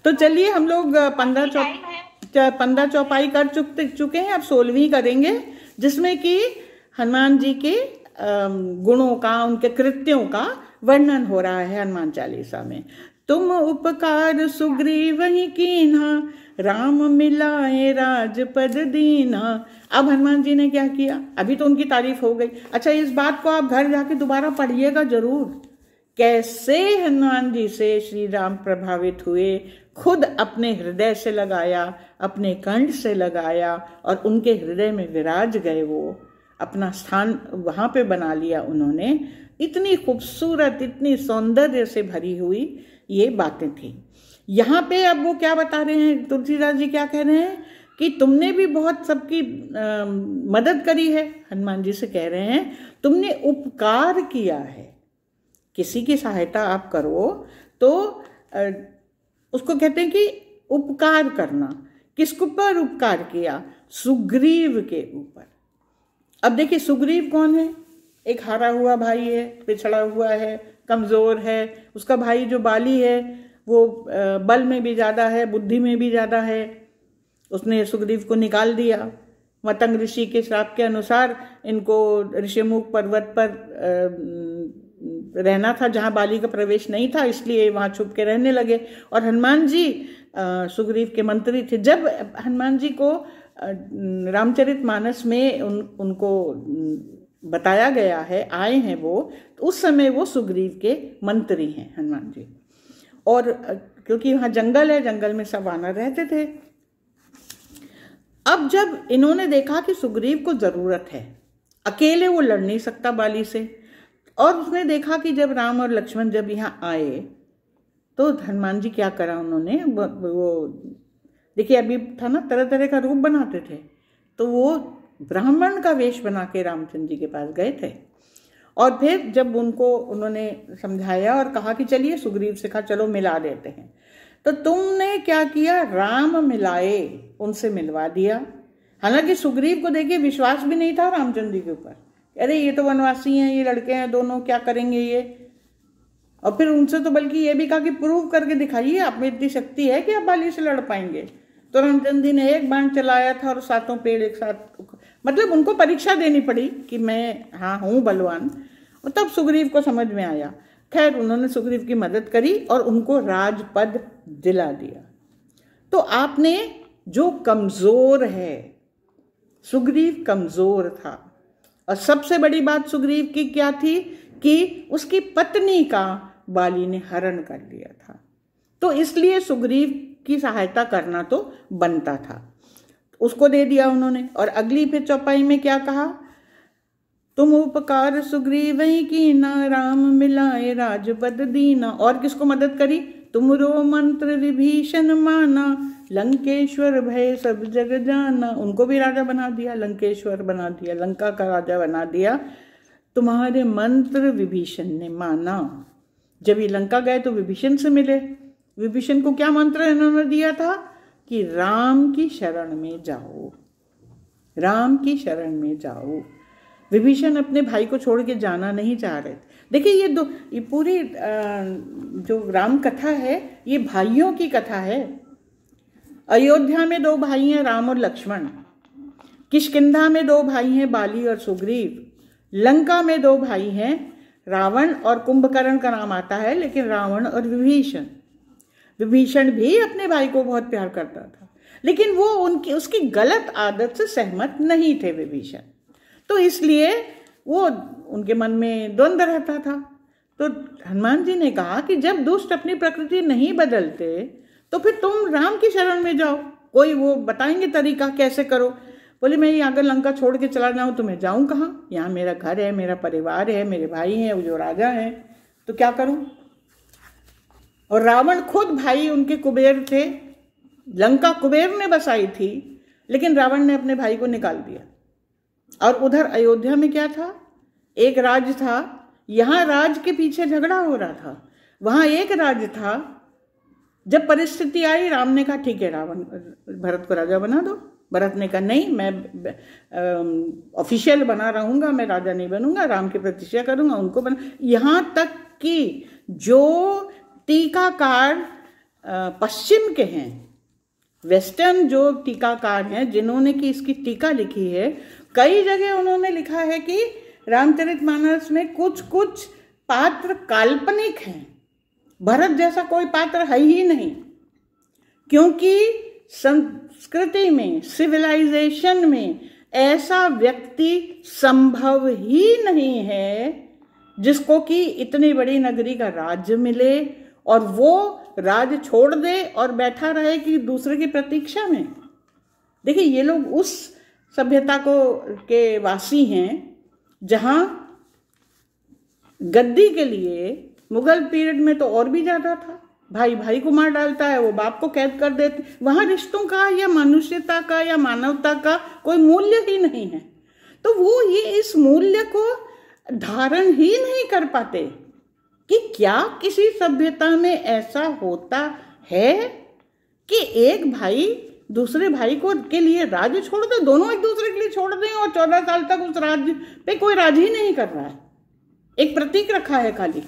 तो चलिए हम लोग 15 चौपाई कर चुके हैं, अब 16वीं करेंगे, जिसमें कि हनुमान जी के गुणों का, उनके कृत्यों का वर्णन हो रहा है हनुमान चालीसा में। तुम उपकार सुग्रीव ही कीन्हा, राम मिलाए राजपद दीना। अब हनुमान जी ने क्या किया, अभी तो उनकी तारीफ हो गई। अच्छा, इस बात को आप घर जाके दोबारा पढ़िएगा जरूर, कैसे हनुमान जी से श्री राम प्रभावित हुए, खुद अपने हृदय से लगाया, अपने कंठ से लगाया और उनके हृदय में विराज गए, वो अपना स्थान वहां पे बना लिया उन्होंने। इतनी खूबसूरत, इतनी सौंदर्य से भरी हुई ये बातें थी। यहाँ पे अब वो क्या बता रहे हैं, तुलसीदास जी क्या कह रहे हैं कि तुमने भी बहुत सबकी मदद करी है। हनुमान जी से कह रहे हैं तुमने उपकार किया है। किसी की सहायता आप करो तो उसको कहते हैं कि उपकार करना। किसके ऊपर उपकार किया? सुग्रीव के ऊपर। अब देखिए सुग्रीव कौन है? एक हारा हुआ भाई है, पिछड़ा हुआ है, कमजोर है। उसका भाई जो बाली है वो बल में भी ज्यादा है, बुद्धि में भी ज्यादा है। उसने सुग्रीव को निकाल दिया। मतंग ऋषि के श्राप के अनुसार इनको ऋषिमुख पर्वत पर रहना था, जहां बाली का प्रवेश नहीं था, इसलिए वहां छुप के रहने लगे। और हनुमान जी सुग्रीव के मंत्री थे। जब हनुमान जी को रामचरितमानस में उनको बताया गया है, आए हैं वो, तो उस समय वो सुग्रीव के मंत्री हैं हनुमान जी। और क्योंकि वहां जंगल है, जंगल में सब वानर रहते थे। अब जब इन्होंने देखा कि सुग्रीव को जरूरत है, अकेले वो लड़ नहीं सकता बाली से, और उसने देखा कि जब राम और लक्ष्मण जब यहाँ आए तो हनुमान जी क्या करा उन्होंने, वो देखिए अभी था ना, तरह तरह का रूप बनाते थे, तो वो ब्राह्मण का वेश बना के रामचंद्र जी के पास गए थे। और फिर जब उनको उन्होंने समझाया और कहा कि चलिए, सुग्रीव से कहा चलो मिला देते हैं, तो तुमने क्या किया, राम मिलाए, उनसे मिलवा दिया। हालांकि सुग्रीव को देखिए विश्वास भी नहीं था रामचंद्र जी के ऊपर, अरे ये तो वनवासी हैं, ये लड़के हैं दोनों, क्या करेंगे ये। और फिर उनसे तो बल्कि ये भी कहा कि प्रूव करके दिखाइए, आप में इतनी शक्ति है कि आप बाली से लड़ पाएंगे। तो रामचंद्र जी ने एक बाण चलाया था और 7 पेड़ एक साथ, मतलब उनको परीक्षा देनी पड़ी कि मैं हाँ हूँ बलवान। और तब सुग्रीव को समझ में आया। खैर उन्होंने सुग्रीव की मदद करी और उनको राजपद दिला दिया। तो आपने जो कमजोर है, सुग्रीव कमजोर था, और सबसे बड़ी बात सुग्रीव की क्या थी कि उसकी पत्नी का बाली ने हरण कर लिया था। तो इसलिए सुग्रीव की सहायता करना तो बनता था, उसको दे दिया उन्होंने। और अगली फिर चौपाई में क्या कहा, तुम उपकार सुग्रीव ही कीना, राम मिलाए राजपद दीना। और किसको मदद करी, तुमरो मंत्र विभीषण माना, लंकेश्वर भय सब जग जाना। उनको भी राजा बना दिया, लंकेश्वर बना दिया, लंका का राजा बना दिया। तुम्हारे मंत्र विभीषण ने माना। जब ये लंका गए तो विभीषण से मिले। विभीषण को क्या मंत्र इन्होंने दिया था कि राम की शरण में जाओ, राम की शरण में जाओ। विभीषण अपने भाई को छोड़ के जाना नहीं चाह रहे। देखिए ये पूरी जो राम कथा है ये भाइयों की कथा है। अयोध्या में 2 भाई हैं, राम और लक्ष्मण। किष्किंधा में 2 भाई हैं, बाली और सुग्रीव। लंका में 2 भाई हैं, रावण और कुंभकर्ण का नाम आता है, लेकिन रावण और विभीषण। विभीषण भी अपने भाई को बहुत प्यार करता था, लेकिन वो उसकी गलत आदत से सहमत नहीं थे विभीषण, तो इसलिए वो उनके मन में द्वंद्व रहता था। तो हनुमान जी ने कहा कि जब दुष्ट अपनी प्रकृति नहीं बदलते तो फिर तुम राम की शरण में जाओ, कोई वो बताएंगे तरीका कैसे करो। बोले मैं ये अगर लंका छोड़ के चला जाऊं तो मैं जाऊं कहाँ, यहाँ मेरा घर है, मेरा परिवार है, मेरे भाई हैं, वो जो राजा हैं, तो क्या करूं। और रावण खुद भाई उनके कुबेर थे, लंका कुबेर ने बसाई थी, लेकिन रावण ने अपने भाई को निकाल दिया। और उधर अयोध्या में क्या था, एक राज था, यहाँ राज के पीछे झगड़ा हो रहा था, वहां एक राज था। जब परिस्थिति आई, राम ने कहा ठीक है रावण भरत को राजा बना दो। भरत ने कहा नहीं, मैं ऑफिशियल बना रहूंगा, मैं राजा नहीं बनूंगा, राम की प्रतिष्ठा करूंगा, उनको बना। यहाँ तक कि जो टीकाकार पश्चिम के हैं, वेस्टर्न जो टीकाकार हैं जिन्होंने कि इसकी टीका लिखी है, कई जगह उन्होंने लिखा है कि रामचरितमानस में कुछ कुछ पात्र काल्पनिक हैं, भरत जैसा कोई पात्र है ही नहीं, क्योंकि संस्कृति में, सिविलाइजेशन में ऐसा व्यक्ति संभव ही नहीं है जिसको कि इतनी बड़ी नगरी का राज्य मिले और वो राज्य छोड़ दे और बैठा रहे कि दूसरे की प्रतीक्षा में। देखिए, ये लोग उस सभ्यता के वासी हैं जहां गद्दी के लिए मुगल पीरियड में तो और भी ज्यादा था, भाई भाई को मार डालता है, वो बाप को कैद कर देते। वहां रिश्तों का या मनुष्यता का या मानवता का कोई मूल्य ही नहीं है, तो वो ये इस मूल्य को धारण ही नहीं कर पाते कि क्या किसी सभ्यता में ऐसा होता है कि एक भाई दूसरे भाई को के लिए राज्य छोड़ दे, दोनों एक दूसरे के लिए छोड़ दें और 14 साल तक उस राज्य पे कोई राज ही नहीं कर रहा है, एक प्रतीक रखा है खाली।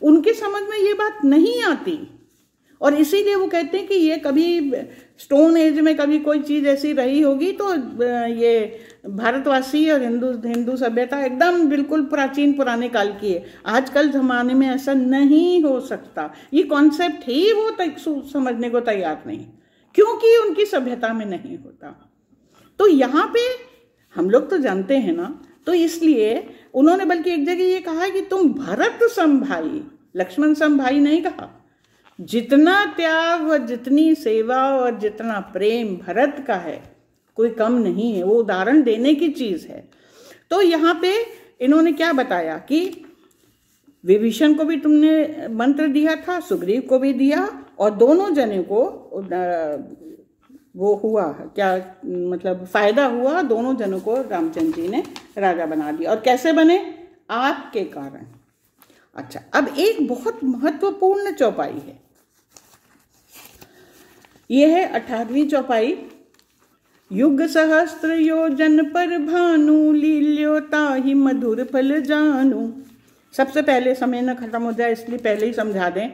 उनके समझ में ये बात नहीं आती और इसीलिए वो कहते हैं कि ये कभी स्टोन एज में कभी कोई चीज ऐसी रही होगी तो ये भारतवासी और हिंदू सभ्यता एकदम बिल्कुल प्राचीन पुराने काल की है, आजकल जमाने में ऐसा नहीं हो सकता। ये कॉन्सेप्ट ही वो समझने को तैयार नहीं, क्योंकि उनकी सभ्यता में नहीं होता। तो यहाँ पे हम लोग तो जानते हैं ना, तो इसलिए उन्होंने बल्कि एक जगह ये कहा कि तुम भरत सम भाई, लक्ष्मण सम भाई नहीं कहा। जितना त्याग और जितनी सेवा और जितना प्रेम भरत का है कोई कम नहीं है, वो उदाहरण देने की चीज है। तो यहाँ पे इन्होंने क्या बताया कि विभीषण को भी तुमने मंत्र दिया था, सुग्रीव को भी दिया, और दोनों जने को वो हुआ क्या, मतलब फायदा हुआ, दोनों जनों को रामचंद्र जी ने राजा बना दिया। और कैसे बने? आपके कारण। अच्छा, अब एक बहुत महत्वपूर्ण चौपाई है, यह है 18वीं चौपाई। युग सहस्त्र योजन पर भानु, लील्योता ही मधुर फल जानू। सबसे पहले, समय न खत्म हो जाए इसलिए पहले ही समझा दें,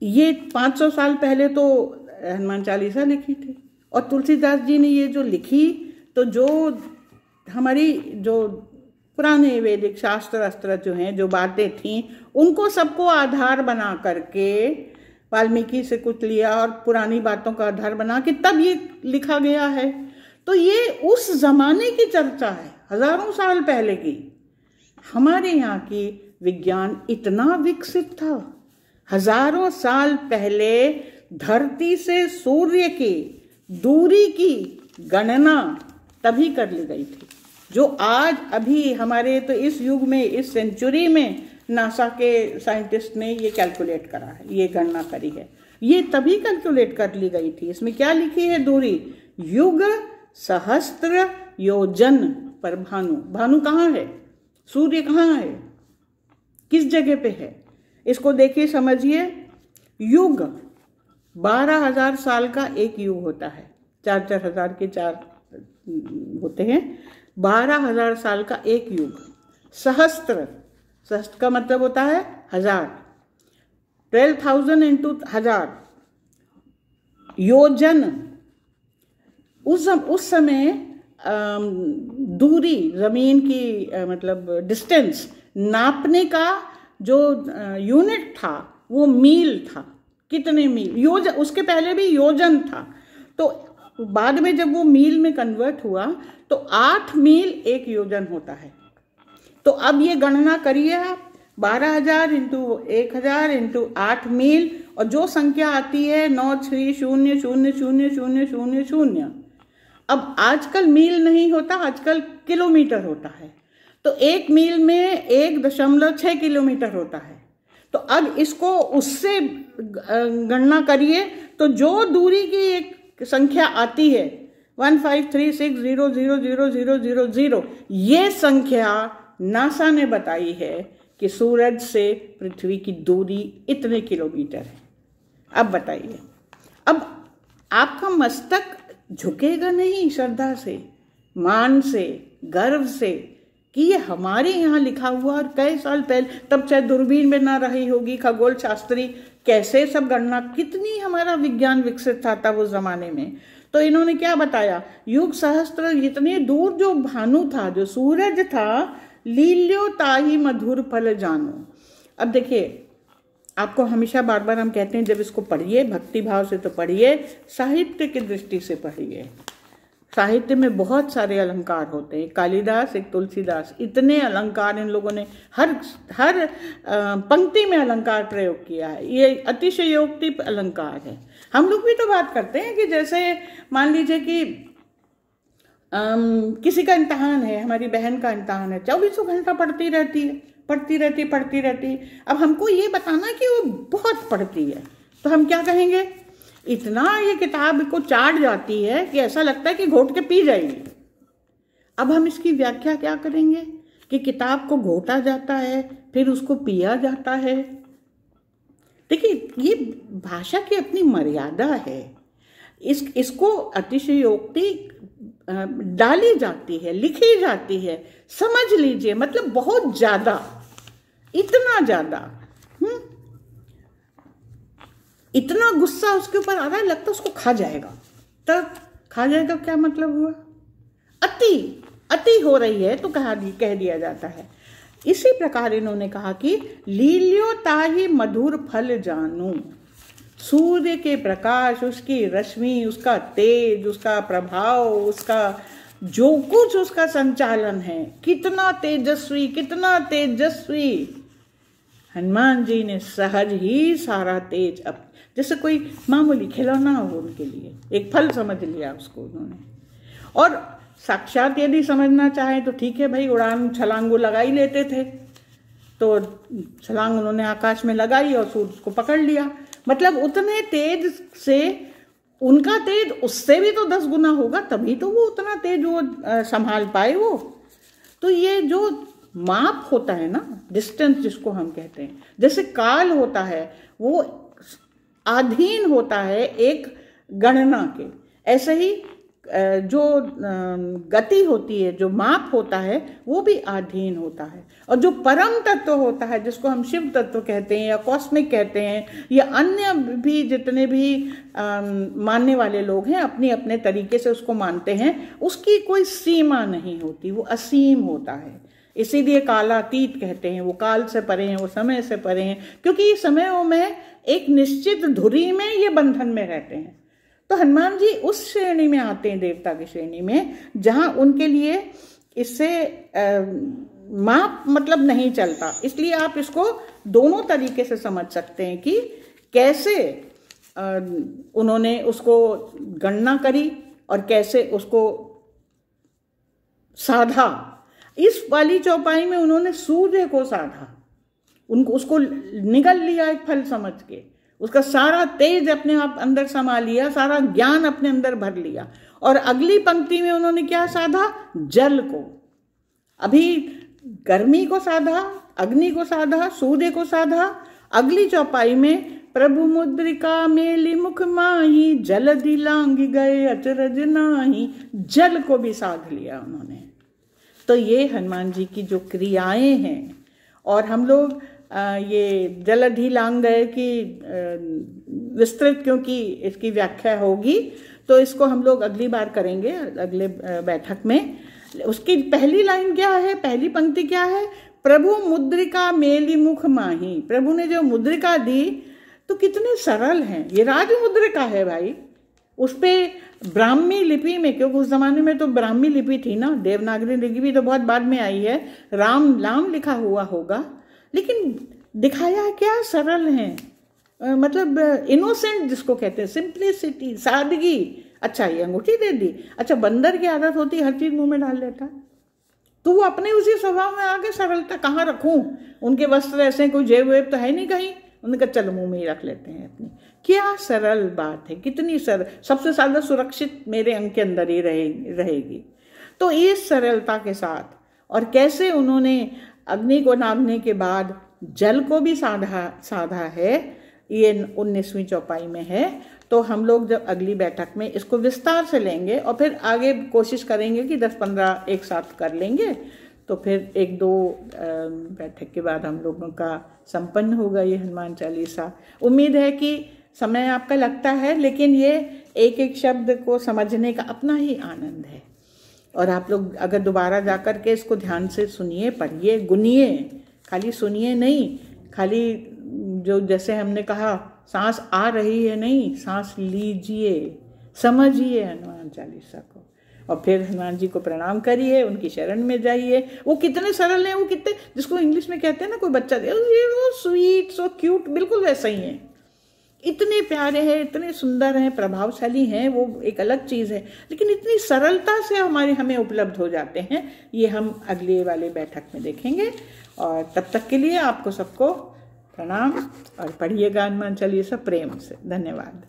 ये 500 साल पहले तो हनुमान चालीसा लिखी थी, और तुलसीदास जी ने ये जो लिखी, तो जो हमारी जो पुराने वैदिक शास्त्र अस्त्र जो हैं, जो बातें थीं, उनको सबको आधार बना करके वाल्मीकि से कुछ लिया और पुरानी बातों का आधार बना के तब ये लिखा गया है। तो ये उस जमाने की चर्चा है, हजारों साल पहले की। हमारे यहाँ की विज्ञान इतना विकसित था, हजारों साल पहले धरती से सूर्य की दूरी की गणना तभी कर ली गई थी, जो आज अभी हमारे तो इस युग में, इस सेंचुरी में नासा के साइंटिस्ट ने ये कैलकुलेट करा है, ये गणना करी है, ये तभी कैलकुलेट कर ली गई थी। इसमें क्या लिखी है दूरी? युग सहस्त्र योजन पर भानु। भानु कहाँ है? सूर्य कहाँ है? किस जगह पे है? इसको देखिए, समझिए। युग 12,000 साल का एक युग होता है, 4-4 हजार के 4 होते हैं, 12,000 साल का एक युग। सहस्त्र, सहस्त्र का मतलब होता है 1000, 12,000 इंटू 1000। योजन, उस समय दूरी, जमीन की मतलब डिस्टेंस नापने का जो यूनिट था वो मील था। कितने मील? योजन, उसके पहले भी योजन था, तो बाद में जब वो मील में कन्वर्ट हुआ तो 8 मील एक योजन होता है। तो अब ये गणना करिए आप, 12,000 इंटू 1,000 इंटू 8 मील, और जो संख्या आती है 960000000। अब आजकल मील नहीं होता, आजकल किलोमीटर होता है, तो 1 मील में 1.6 किलोमीटर होता है। तो अब इसको उससे गणना करिए, तो जो दूरी की एक संख्या आती है 153600000, ये संख्या नासा ने बताई है कि सूरज से पृथ्वी की दूरी इतने किलोमीटर है। अब बताइए, अब आपका मस्तक झुकेगा नहीं श्रद्धा से, मान से, गर्व से कि ये हमारे यहाँ लिखा हुआ, और कई साल पहले, तब चाहे दूरबीन में ना रही होगी, खगोल शास्त्री कैसे सब गणना, कितनी हमारा विज्ञान विकसित था तब उस जमाने में। तो इन्होंने क्या बताया, युग सहस्त्र इतने दूर जो भानु था, जो सूरज था, लील्यो ताही मधुर फल जानो। अब देखिए, आपको हमेशा बार बार हम कहते हैं जब इसको पढ़िए भक्ति भाव से तो पढ़िए, साहित्य की दृष्टि से पढ़िए। साहित्य में बहुत सारे अलंकार होते हैं, कालिदास, एक तुलसीदास, इतने अलंकार इन लोगों ने हर पंक्ति में अलंकार प्रयोग किया है। ये अतिशयोक्ति अलंकार है। हम लोग भी तो बात करते हैं कि जैसे मान लीजिए कि किसी का इम्तहान है, हमारी बहन का इम्तहान है, 24 घंटा पढ़ती रहती। अब हमको ये बताना कि वो बहुत पढ़ती है, तो हम क्या कहेंगे, इतना ये किताब को चाट जाती है कि ऐसा लगता है कि घोट के पी जाएगी। अब हम इसकी व्याख्या क्या करेंगे कि किताब को घोटा जाता है, फिर उसको पिया जाता है। देखिए, ये भाषा की अपनी मर्यादा है। इसको अतिशयोक्ति डाली जाती है, लिखी जाती है, समझ लीजिए, मतलब बहुत ज्यादा, इतना ज्यादा, इतना गुस्सा उसके ऊपर आ रहा है, लगता है उसको खा जाएगा। तब खा जाएगा क्या मतलब हुआ, अति हो रही है तो कह दिया जाता है। इसी प्रकार इन्होंने कहा कि लील्यो ताहि मधुर फल जानू, सूर्य के प्रकाश, उसकी रश्मि, उसका तेज, उसका प्रभाव, उसका जो कुछ उसका संचालन है, कितना तेजस्वी। हनुमान जी ने सहज ही सारा तेज, अब जैसे कोई मामूली खिलौना हो उनके लिए, एक फल समझ लिया उसको उन्होंने। और साक्षात यदि समझना चाहे तो ठीक है भाई, उड़ान छलांग लगा ही लेते थे, तो छलांग उन्होंने आकाश में लगाई और सूर्य को पकड़ लिया। मतलब उतने तेज से, उनका तेज उससे भी तो 10 गुना होगा, तभी तो वो उतना तेज वो संभाल पाए वो। तो ये जो माप होता है ना, डिस्टेंस जिसको हम कहते हैं, जैसे काल होता है वो अधीन होता है एक गणना के, ऐसे ही जो गति होती है, जो माप होता है, वो भी अधीन होता है। और जो परम तत्व होता है, जिसको हम शिव तत्व कहते हैं या कॉस्मिक कहते हैं, या अन्य भी जितने भी मानने वाले लोग हैं अपने अपने तरीके से उसको मानते हैं, उसकी कोई सीमा नहीं होती, वो असीम होता है। इसीलिए कालातीत कहते हैं, वो काल से परे हैं, वो समय से परे हैं, क्योंकि समयों में एक निश्चित धुरी में ये बंधन में रहते हैं। तो हनुमान जी उस श्रेणी में आते हैं, देवता की श्रेणी में, जहां उनके लिए इससे माप मतलब नहीं चलता। इसलिए आप इसको दोनों तरीके से समझ सकते हैं कि कैसे उन्होंने उसको गणना करी और कैसे उसको साधा। इस वाली चौपाई में उन्होंने सूर्य को साधा, उसको निगल लिया एक फल समझ के, उसका सारा तेज अपने आप अंदर समा लिया, सारा ज्ञान अपने अंदर भर लिया। और अगली पंक्ति में उन्होंने क्या साधा, जल को। अभी गर्मी को साधा, अग्नि को साधा, सूर्य को साधा। अगली चौपाई में प्रभु मुद्रिका मेली मुख माही, जल दिलांग गए अचरज नाही, जल को भी साध लिया उन्होंने। तो ये हनुमान जी की जो क्रियाएं हैं, और हम लोग ये जलधि लांग गए की विस्तृत, क्योंकि इसकी व्याख्या होगी, तो इसको हम लोग अगली बार करेंगे, अगले बैठक में। उसकी पहली लाइन क्या है, पहली पंक्ति क्या है, प्रभु मुद्रिका मेली मुख माही। प्रभु ने जो मुद्रिका दी तो कितने सरल हैं, ये राज मुद्रिका है भाई। उस पे ब्राह्मी लिपि में, क्योंकि उस जमाने में तो ब्राह्मी लिपि थी ना, देवनागरी लिपि तो बहुत बाद में आई है, राम नाम लिखा हुआ होगा, लेकिन दिखाया क्या सरल है, मतलब इनोसेंट जिसको कहते हैं, सिंप्लिसिटी, सादगी। अच्छा ये अंगूठी दे दी, अच्छा बंदर की आदत होती है हर चीज मुंह में डाल लेता, तो वो अपने उसी स्वभाव में आगे सरलता कहाँ रखूं, उनके वस्त्र ऐसे कोई जेब वेब तो है नहीं कहीं, उन्होंने कहा चलो मुंह में ही रख लेते हैं अपनी। क्या सरल बात है, कितनी सरल, सबसे ज्यादा सुरक्षित मेरे अंग के अंदर ही रहेगी। तो इस सरलता के साथ, और कैसे उन्होंने अग्नि को नागने के बाद जल को भी साधा है, ये 19वीं चौपाई में है। तो हम लोग जब अगली बैठक में इसको विस्तार से लेंगे और फिर आगे कोशिश करेंगे कि 10-15 एक साथ कर लेंगे, तो फिर 1-2 बैठक के बाद हम लोगों का संपन्न होगा ये हनुमान चालीसा। उम्मीद है कि समय आपका लगता है, लेकिन ये एक एक शब्द को समझने का अपना ही आनंद है। और आप लोग अगर दोबारा जा कर के इसको ध्यान से सुनिए, पढ़िए, गुनिए, खाली सुनिए नहीं, खाली जो जैसे हमने कहा सांस आ रही है नहीं, सांस लीजिए, समझिए हनुमान चालीसा को, और फिर हनुमान जी को प्रणाम करिए, उनकी शरण में जाइए। वो कितने सरल हैं, वो कितने, जिसको इंग्लिश में कहते हैं ना कोई बच्चा, ये वो स्वीट, सो क्यूट, बिल्कुल वैसा ही है। इतने प्यारे हैं, इतने सुंदर हैं, प्रभावशाली हैं, वो एक अलग चीज़ है, लेकिन इतनी सरलता से हमें उपलब्ध हो जाते हैं। ये हम अगले वाले बैठक में देखेंगे। और तब तक के लिए आपको सबको प्रणाम, और पढ़िएगा हनुमान चालीसा प्रेम से। धन्यवाद।